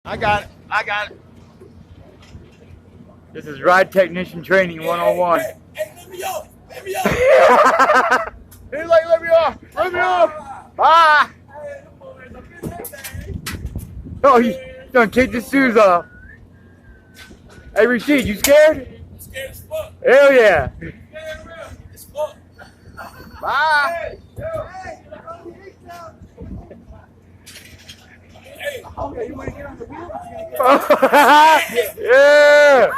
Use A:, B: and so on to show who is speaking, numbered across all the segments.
A: I got it. I got it. This is Ride Technician Training 101.
B: Hey, let me off. Let me off.
A: He's like, let me off. Let me off. Ah. Oh, he's gonna take the shoes off. Hey, Rashid, you scared?
B: I'm scared as fuck.
A: Hell yeah.
B: It's fuck.
A: Bye.
B: Hey.
A: Okay, you want to get on the wheel? Yeah.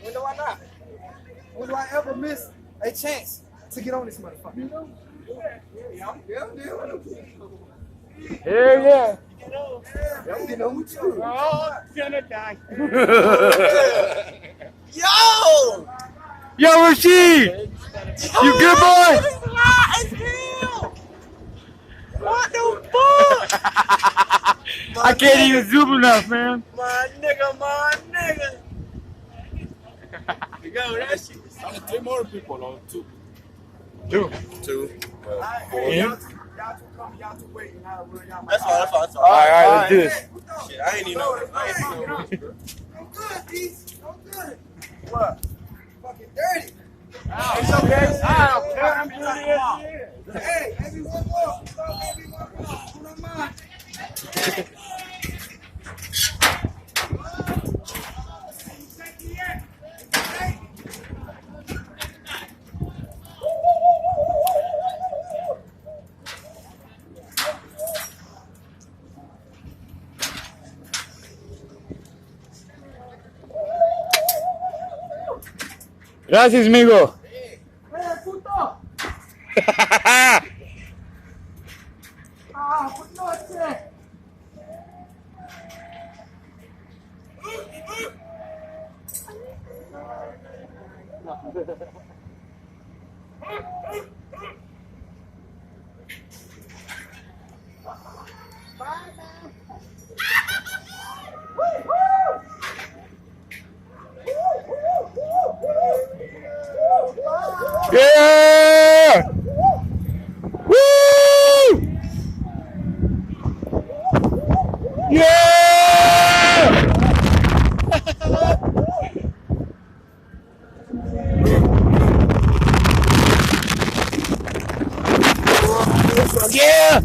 C: When do I not? When do I ever miss a chance to get on this motherfucker? You know? Yeah.
A: Hell yeah.
C: I'm getting on with you.
A: Oh, gonna die.
C: Yo!
A: Yo, Rashid! You good, boy?
C: What the fuck?
A: I can't even zoom enough, man.
C: My nigga. Yo, that shit.
B: Only 3 more people on 2.
A: Dude.
B: 2.
A: Yeah.
C: Y'all two coming, y'all two waiting.
B: That's all.
A: All right, let's do this.
B: Shit, I ain't even know.
C: I'm good, Peace. I'm good. What? Fucking dirty.
A: It's okay. I don't care. I'm doing it.
C: Hey, maybe one more. Maybe one more. Who don't mind?
A: Gracias, amigo.
C: Hey, puto. Puto ese.
A: Yeah! Woo! Yeah! Yeah!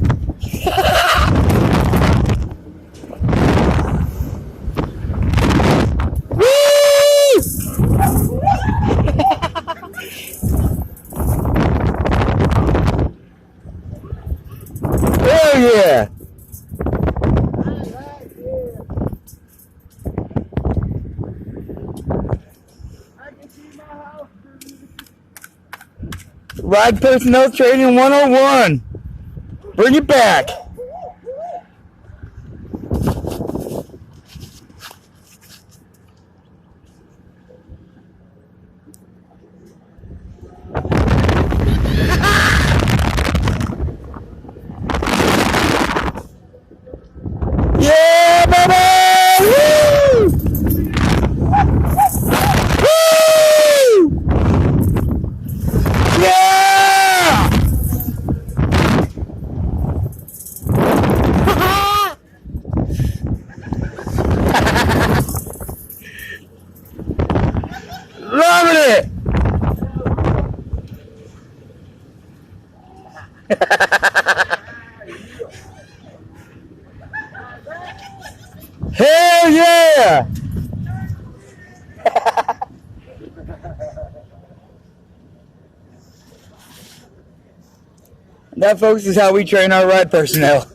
A: Hell yeah! Ride Personnel Training 101. Bring it back. Yeah, baby! Woo! Woo! Yeah! Loving it! Hell yeah! That, folks, is how we train our ride personnel.